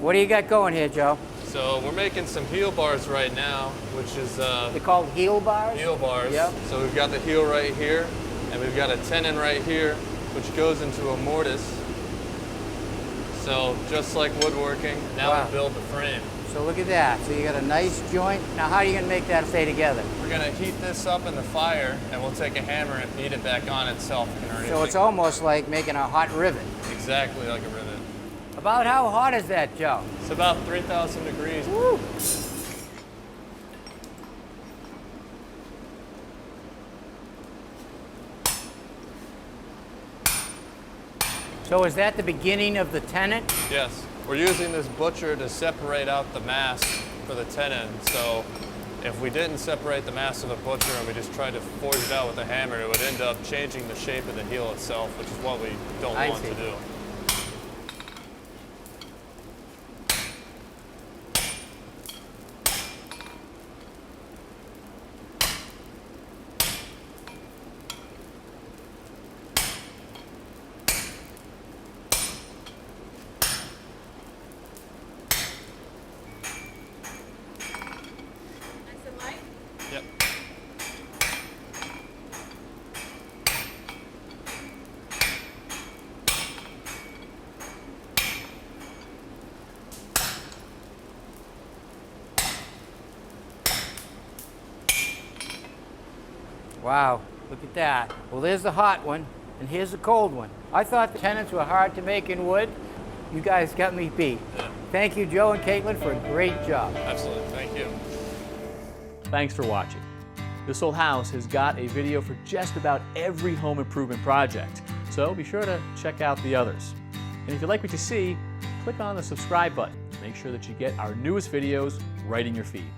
What do you got going here, Joe? So we're making some heel bars right now, which is They're called heel bars? heel bars. Yep. So we've got the heel right here, and we've got a tenon right here, which goes into a mortise. So just like woodworking, now Wow. we build the frame. So look at that. So you got a nice joint. Now how are you going to make that stay together? We're gonna heat this up in the fire, and we'll take a hammer and beat it back on itself. So it's almost like making a hot rivet. exactly like a rivet. About how hot is that, Joe? It's about 3,000 degrees. Woo. So is that the beginning of the tenon? Yes. We're using this butcher to separate out the mass for the tenon. So if we didn't separate the mass of the butcher and we just tried to forge it out with a hammer, it would end up changing the shape of the heel itself, which is what we don't want to do. Yep. Wow, look at that. Well, there's the hot one, and here's the cold one. I thought the tenons were hard to make in wood. You guys got me beat. Yeah. Thank you, Joe and Caitlin, for a great job. Absolutely. Thank you. Thanks for watching. This Old House has got a video for just about every home improvement project, so be sure to check out the others. And if you like what you see, click on the subscribe button to make sure that you get our newest videos right in your feed.